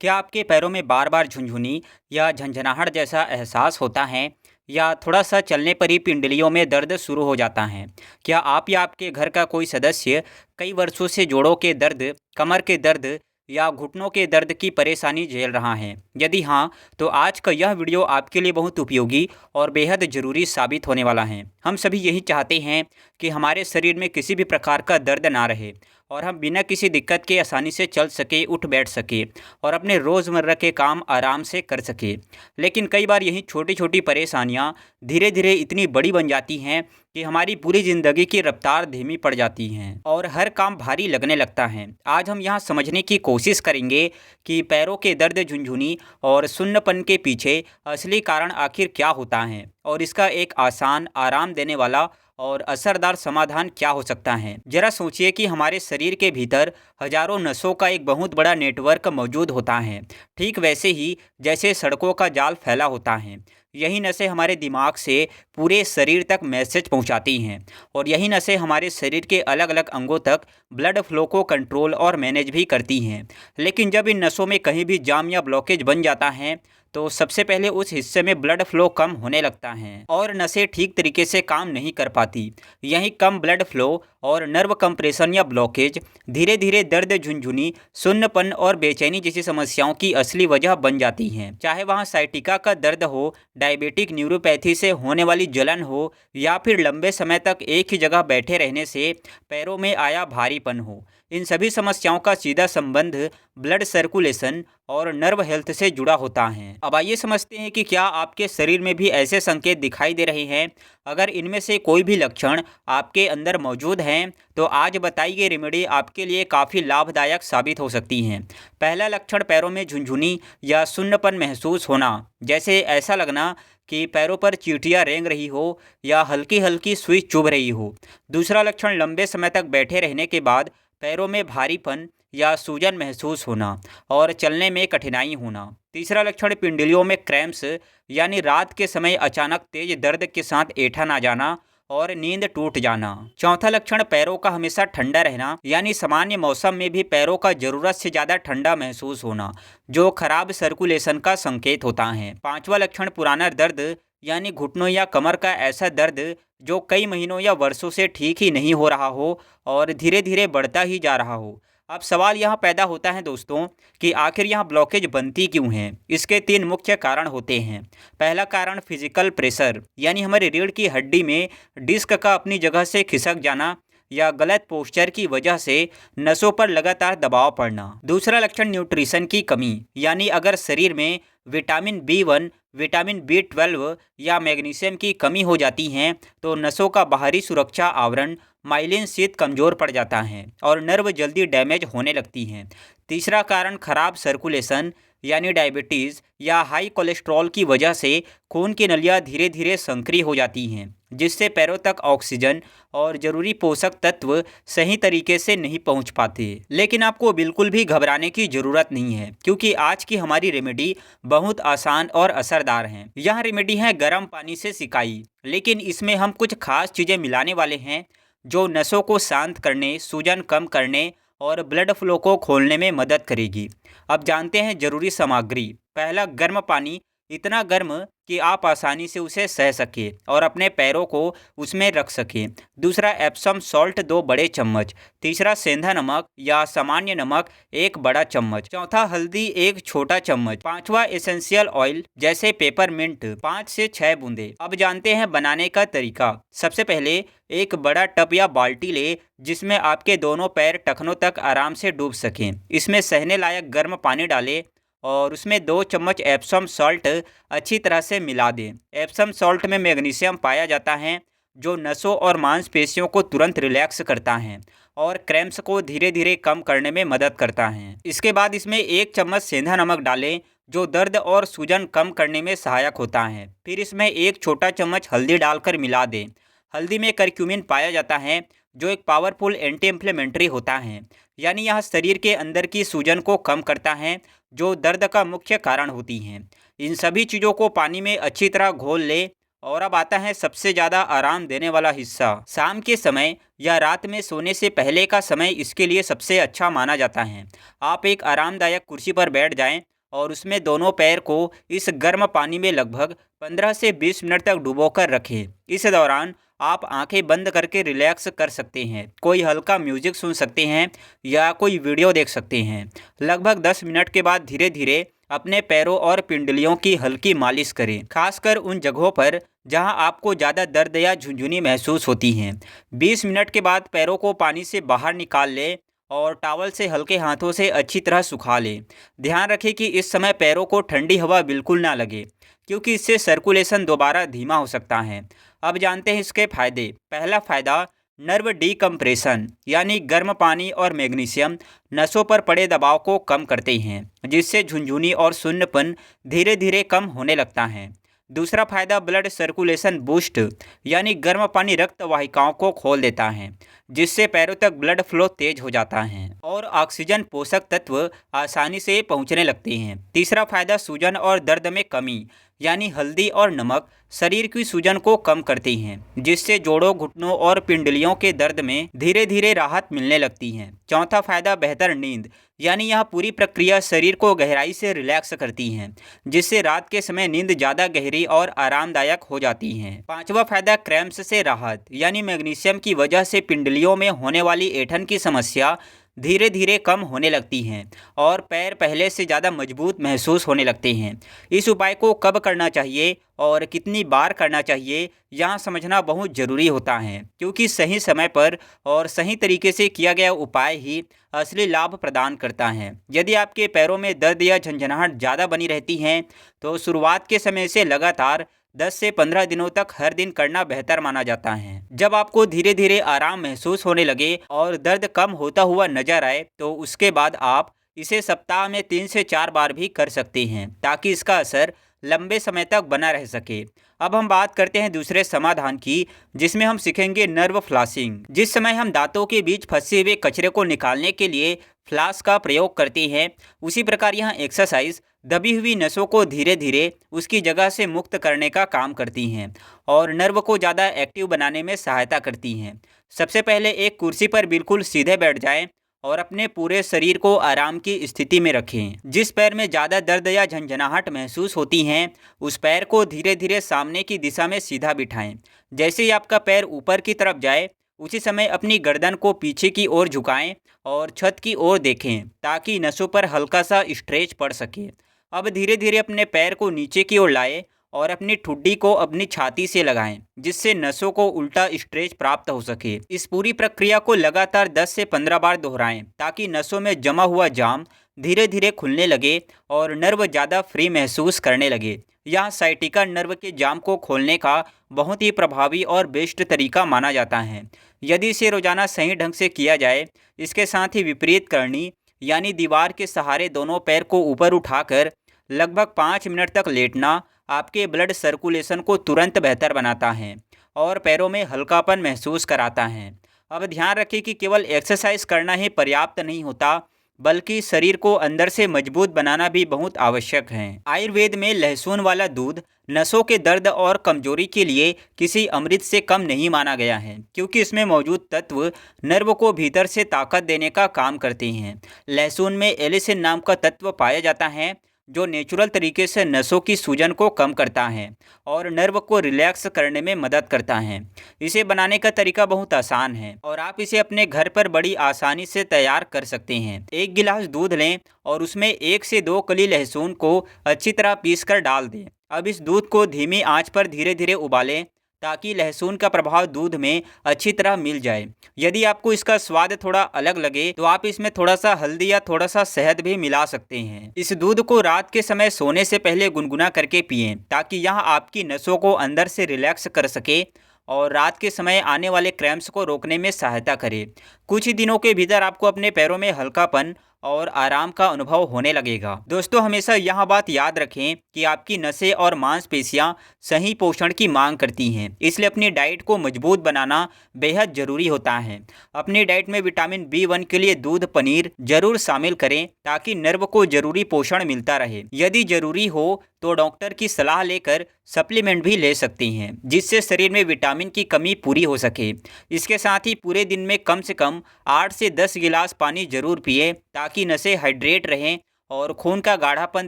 क्या आपके पैरों में बार-बार झुनझुनी या झंझनाहट जैसा एहसास होता है या थोड़ा-सा चलने पर ही पिंडलियों में दर्द शुरू हो जाता है? क्या आप या आपके घर का कोई सदस्य कई वर्षों से जोड़ों के दर्द, कमर के दर्द या घुटनों के दर्द की परेशानी झेल रहा है? यदि हाँ, तो आज का यह वीडियो आपके लिए बहुत उपयोगी और बेहद ज़रूरी साबित होने वाला है। हम सभी यही चाहते हैं कि हमारे शरीर में किसी भी प्रकार का दर्द ना रहे और हम बिना किसी दिक्कत के आसानी से चल सके, उठ बैठ सके और अपने रोज़मर्रा के काम आराम से कर सके। लेकिन कई बार यही छोटी-छोटी परेशानियाँ धीरे-धीरे इतनी बड़ी बन जाती हैं कि हमारी पूरी ज़िंदगी की रफ्तार धीमी पड़ जाती हैं और हर काम भारी लगने लगता है। आज हम यहाँ समझने की कोशिश करेंगे कि पैरों के दर्द, झुनझुनी और सुन्नपन के पीछे असली कारण आखिर क्या होता है और इसका एक आसान, आराम देने वाला और असरदार समाधान क्या हो सकता है। जरा सोचिए कि हमारे शरीर के भीतर हजारों नसों का एक बहुत बड़ा नेटवर्क मौजूद होता है। ठीक वैसे ही जैसे सड़कों का जाल फैला होता है, यही नसें हमारे दिमाग से पूरे शरीर तक मैसेज पहुंचाती हैं और यही नसें हमारे शरीर के अलग अलग अंगों तक ब्लड फ्लो को कंट्रोल और मैनेज भी करती हैं। लेकिन जब इन नसों में कहीं भी जाम या ब्लॉकेज बन जाता है तो सबसे पहले उस हिस्से में ब्लड फ्लो कम होने लगता है और नसें ठीक तरीके से काम नहीं कर पाती। यही कम ब्लड फ्लो और नर्व कंप्रेशन या ब्लॉकेज धीरे धीरे दर्द, झुनझुनी, सुन्नपन और बेचैनी जैसी समस्याओं की असली वजह बन जाती हैं। चाहे वहाँ साइटिका का दर्द हो, डायबिटिक न्यूरोपैथी से होने वाली जलन हो या फिर लंबे समय तक एक ही जगह बैठे रहने से पैरों में आया भारीपन हो, इन सभी समस्याओं का सीधा संबंध ब्लड सर्कुलेशन और नर्व हेल्थ से जुड़ा होता है। अब आइए समझते हैं कि क्या आपके शरीर में भी ऐसे संकेत दिखाई दे रहे हैं। अगर इनमें से कोई भी लक्षण आपके अंदर मौजूद हैं तो आज बताई गई रेमेडी आपके लिए काफ़ी लाभदायक साबित हो सकती हैं। पहला लक्षण, पैरों में झुनझुनी या सुन्नपन महसूस होना, जैसे ऐसा लगना कि पैरों पर चींटियां रेंग रही हो या हल्की हल्की सुई चुभ रही हो। दूसरा लक्षण, लंबे समय तक बैठे रहने के बाद पैरों में भारीपन या सूजन महसूस होना और चलने में कठिनाई होना। तीसरा लक्षण, पिंडलियों में क्रैम्प्स यानी रात के समय अचानक तेज दर्द के साथ ऐंठन आ जाना और नींद टूट जाना। चौथा लक्षण, पैरों का हमेशा ठंडा रहना यानी सामान्य मौसम में भी पैरों का जरूरत से ज़्यादा ठंडा महसूस होना, जो खराब सर्कुलेशन का संकेत होता है। पांचवा लक्षण, पुराना दर्द यानी घुटनों या कमर का ऐसा दर्द जो कई महीनों या वर्षों से ठीक ही नहीं हो रहा हो और धीरे धीरे बढ़ता ही जा रहा हो। अब सवाल यहाँ पैदा होता है दोस्तों कि आखिर यहाँ ब्लॉकेज बनती क्यों है। इसके तीन मुख्य कारण होते हैं। पहला कारण, फिजिकल प्रेशर यानी हमारी रीढ़ की हड्डी में डिस्क का अपनी जगह से खिसक जाना या गलत पोस्चर की वजह से नसों पर लगातार दबाव पड़ना। दूसरा लक्षण, न्यूट्रिशन की कमी यानी अगर शरीर में विटामिन B1, विटामिन B12 या मैग्नीशियम की कमी हो जाती है तो नसों का बाहरी सुरक्षा आवरण माइलिन शीत कमज़ोर पड़ जाता है और नर्व जल्दी डैमेज होने लगती हैं। तीसरा कारण, खराब सर्कुलेशन यानी डायबिटीज़ या हाई कोलेस्ट्रॉल की वजह से खून की नलियाँ धीरे धीरे संकरी हो जाती हैं, जिससे पैरों तक ऑक्सीजन और ज़रूरी पोषक तत्व सही तरीके से नहीं पहुंच पाते। लेकिन आपको बिल्कुल भी घबराने की ज़रूरत नहीं है, क्योंकि आज की हमारी रेमेडी बहुत आसान और असरदार है। यह रेमेडी है गर्म पानी से सिकाई, लेकिन इसमें हम कुछ खास चीज़ें मिलाने वाले हैं जो नसों को शांत करने, सूजन कम करने और ब्लड फ्लो को खोलने में मदद करेगी। अब जानते हैं जरूरी सामग्री। पहला, गर्म पानी, इतना गर्म कि आप आसानी से उसे सह सकें और अपने पैरों को उसमें रख सकें। दूसरा, एप्सम सॉल्ट 2 बड़े चम्मच। तीसरा, सेंधा नमक या सामान्य नमक 1 बड़ा चम्मच। चौथा, हल्दी 1 छोटा चम्मच। पांचवा, एसेंशियल ऑयल जैसे पेपरमिंट 5 से 6 बूंदे। अब जानते हैं बनाने का तरीका। सबसे पहले एक बड़ा टब या बाल्टी ले जिसमें आपके दोनों पैर टखनों तक आराम से डूब सकें। इसमें सहने लायक गर्म पानी डालें और उसमें 2 चम्मच एप्सम सॉल्ट अच्छी तरह से मिला दें। एप्सम सॉल्ट में मैग्नीशियम पाया जाता है जो नसों और मांसपेशियों को तुरंत रिलैक्स करता है और क्रैम्प्स को धीरे धीरे कम करने में मदद करता है। इसके बाद इसमें 1 चम्मच सेंधा नमक डालें जो दर्द और सूजन कम करने में सहायक होता है। फिर इसमें 1 छोटा चम्मच हल्दी डालकर मिला दें। हल्दी में करक्यूमिन पाया जाता है जो एक पावरफुल एंटी इन्फ्लेमेटरी होता है, यानी यह शरीर के अंदर की सूजन को कम करता है जो दर्द का मुख्य कारण होती हैं। इन सभी चीज़ों को पानी में अच्छी तरह घोल ले और अब आता है सबसे ज़्यादा आराम देने वाला हिस्सा। शाम के समय या रात में सोने से पहले का समय इसके लिए सबसे अच्छा माना जाता है। आप एक आरामदायक कुर्सी पर बैठ जाएं और उसमें दोनों पैर को इस गर्म पानी में लगभग 15 से 20 मिनट तक डुबोकर रखें। इस दौरान आप आंखें बंद करके रिलैक्स कर सकते हैं, कोई हल्का म्यूजिक सुन सकते हैं या कोई वीडियो देख सकते हैं। लगभग 10 मिनट के बाद धीरे धीरे अपने पैरों और पिंडलियों की हल्की मालिश करें, खासकर उन जगहों पर जहां आपको ज़्यादा दर्द या झुंझुनी महसूस होती हैं। 20 मिनट के बाद पैरों को पानी से बाहर निकाल लें और टॉवल से हल्के हाथों से अच्छी तरह सुखा लें। ध्यान रखें कि इस समय पैरों को ठंडी हवा बिल्कुल ना लगे, क्योंकि इससे सर्कुलेशन दोबारा धीमा हो सकता है। अब जानते हैं इसके फायदे। पहला फ़ायदा, नर्व डीकम्प्रेशन, यानी गर्म पानी और मैग्नीशियम नसों पर पड़े दबाव को कम करते हैं, जिससे झुंझुनी और सुन्नपन धीरे धीरे कम होने लगता है। दूसरा फायदा, ब्लड सर्कुलेशन बूस्ट, यानी गर्म पानी रक्त वाहिकाओं को खोल देता है, जिससे पैरों तक ब्लड फ्लो तेज हो जाता है और ऑक्सीजन पोषक तत्व आसानी से पहुंचने लगते हैं। तीसरा फायदा, सूजन और दर्द में कमी, यानी हल्दी और नमक शरीर की सूजन को कम करते हैं, जिससे जोड़ों, घुटनों और पिंडलियों के दर्द में धीरे धीरे राहत मिलने लगती है। चौथा फायदा, बेहतर नींद, यानी यह पूरी प्रक्रिया शरीर को गहराई से रिलैक्स करती है, जिससे रात के समय नींद ज़्यादा गहरी और आरामदायक हो जाती है। पांचवा फायदा, क्रैम्प्स से राहत, यानी मैग्नीशियम की वजह से पिंडलियों में होने वाली ऐंठन की समस्या धीरे धीरे कम होने लगती हैं और पैर पहले से ज़्यादा मजबूत महसूस होने लगते हैं। इस उपाय को कब करना चाहिए और कितनी बार करना चाहिए, यहाँ समझना बहुत ज़रूरी होता है, क्योंकि सही समय पर और सही तरीके से किया गया उपाय ही असली लाभ प्रदान करता है। यदि आपके पैरों में दर्द या झंझनाहट ज़्यादा बनी रहती हैं, तो शुरुआत के समय से लगातार 10 से 15 दिनों तक हर दिन करना बेहतर माना जाता है। जब आपको धीरे धीरे आराम महसूस होने लगे और दर्द कम होता हुआ नजर आए, तो उसके बाद आप इसे सप्ताह में 3 से 4 बार भी कर सकते हैं, ताकि इसका असर लंबे समय तक बना रह सके। अब हम बात करते हैं दूसरे समाधान की, जिसमें हम सीखेंगे नर्व फ्लॉसिंग। जिस समय हम दांतों के बीच फंसे हुए कचरे को निकालने के लिए फ्लॉस का प्रयोग करते हैं, उसी प्रकार यहाँ एक्सरसाइज दबी हुई नसों को धीरे धीरे उसकी जगह से मुक्त करने का काम करती हैं और नर्व को ज़्यादा एक्टिव बनाने में सहायता करती हैं। सबसे पहले एक कुर्सी पर बिल्कुल सीधे बैठ जाएं और अपने पूरे शरीर को आराम की स्थिति में रखें। जिस पैर में ज़्यादा दर्द या झंझनाहट महसूस होती हैं, उस पैर को धीरे धीरे सामने की दिशा में सीधा बिठाएं। जैसे ही आपका पैर ऊपर की तरफ जाए, उसी समय अपनी गर्दन को पीछे की ओर झुकाएं और छत की ओर देखें, ताकि नसों पर हल्का सा स्ट्रेच पड़ सके। अब धीरे धीरे अपने पैर को नीचे की ओर लाएं और अपनी ठुड्डी को अपनी छाती से लगाएं, जिससे नसों को उल्टा स्ट्रेच प्राप्त हो सके। इस पूरी प्रक्रिया को लगातार 10 से 15 बार दोहराएं, ताकि नसों में जमा हुआ जाम धीरे धीरे खुलने लगे और नर्व ज़्यादा फ्री महसूस करने लगे। यह साइटिका नर्व के जाम को खोलने का बहुत ही प्रभावी और बेस्ट तरीका माना जाता है, यदि इसे रोजाना सही ढंग से किया जाए। इसके साथ ही विपरीत करनी, यानी दीवार के सहारे दोनों पैर को ऊपर उठाकर लगभग 5 मिनट तक लेटना, आपके ब्लड सर्कुलेशन को तुरंत बेहतर बनाता है और पैरों में हल्कापन महसूस कराता है। अब ध्यान रखें कि केवल एक्सरसाइज करना ही पर्याप्त नहीं होता, बल्कि शरीर को अंदर से मजबूत बनाना भी बहुत आवश्यक है। आयुर्वेद में लहसुन वाला दूध नसों के दर्द और कमजोरी के लिए किसी अमृत से कम नहीं माना गया है, क्योंकि इसमें मौजूद तत्व नर्व को भीतर से ताकत देने का काम करते हैं। लहसुन में एलिसिन नाम का तत्व पाया जाता है, जो नेचुरल तरीके से नसों की सूजन को कम करता है और नर्व को रिलैक्स करने में मदद करता है। इसे बनाने का तरीका बहुत आसान है और आप इसे अपने घर पर बड़ी आसानी से तैयार कर सकते हैं। 1 गिलास दूध लें और उसमें 1 से 2 कली लहसुन को अच्छी तरह पीसकर डाल दें। अब इस दूध को धीमी आंच पर धीरे धीरे उबालें, ताकि लहसुन का प्रभाव दूध में अच्छी तरह मिल जाए। यदि आपको इसका स्वाद थोड़ा अलग लगे, तो आप इसमें थोड़ा सा हल्दी या थोड़ा सा शहद भी मिला सकते हैं। इस दूध को रात के समय सोने से पहले गुनगुना करके पिएं, ताकि यह आपकी नसों को अंदर से रिलैक्स कर सके और रात के समय आने वाले क्रैम्प्स को रोकने में सहायता करे। कुछ ही दिनों के भीतर आपको अपने पैरों में हल्कापन और आराम का अनुभव होने लगेगा। दोस्तों, हमेशा यह बात याद रखें कि आपकी नसें और मांसपेशियां सही पोषण की मांग करती हैं, इसलिए अपनी डाइट को मजबूत बनाना बेहद ज़रूरी होता है। अपनी डाइट में विटामिन B1 के लिए दूध, पनीर जरूर शामिल करें ताकि नर्व को जरूरी पोषण मिलता रहे। यदि जरूरी हो तो डॉक्टर की सलाह लेकर सप्लीमेंट भी ले सकती हैं, जिससे शरीर में विटामिन की कमी पूरी हो सके। इसके साथ ही पूरे दिन में कम से कम 8 से 10 गिलास पानी जरूर पिए ताकि नसें हाइड्रेट रहें और खून का गाढ़ापन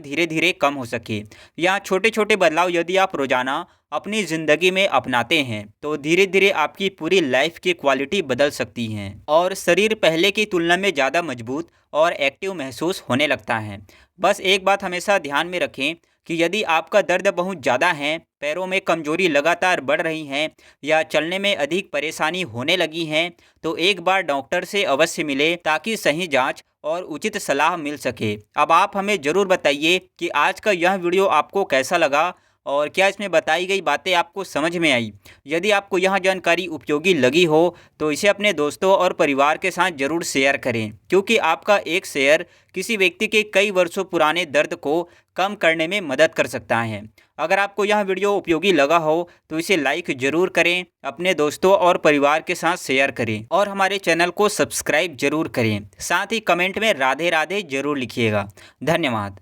धीरे धीरे कम हो सके। यहाँ छोटे छोटे बदलाव यदि आप रोजाना अपनी ज़िंदगी में अपनाते हैं तो धीरे धीरे आपकी पूरी लाइफ की क्वालिटी बदल सकती है और शरीर पहले की तुलना में ज़्यादा मजबूत और एक्टिव महसूस होने लगता है। बस एक बात हमेशा ध्यान में रखें कि यदि आपका दर्द बहुत ज़्यादा है, पैरों में कमजोरी लगातार बढ़ रही है या चलने में अधिक परेशानी होने लगी है, तो एक बार डॉक्टर से अवश्य मिले ताकि सही जांच और उचित सलाह मिल सके। अब आप हमें ज़रूर बताइए कि आज का यह वीडियो आपको कैसा लगा और क्या इसमें बताई गई बातें आपको समझ में आई। यदि आपको यह जानकारी उपयोगी लगी हो तो इसे अपने दोस्तों और परिवार के साथ ज़रूर शेयर करें, क्योंकि आपका एक शेयर किसी व्यक्ति के कई वर्षों पुराने दर्द को कम करने में मदद कर सकता है। अगर आपको यह वीडियो उपयोगी लगा हो तो इसे लाइक ज़रूर करें, अपने दोस्तों और परिवार के साथ शेयर करें और हमारे चैनल को सब्सक्राइब जरूर करें। साथ ही कमेंट में राधे राधे जरूर लिखिएगा। धन्यवाद।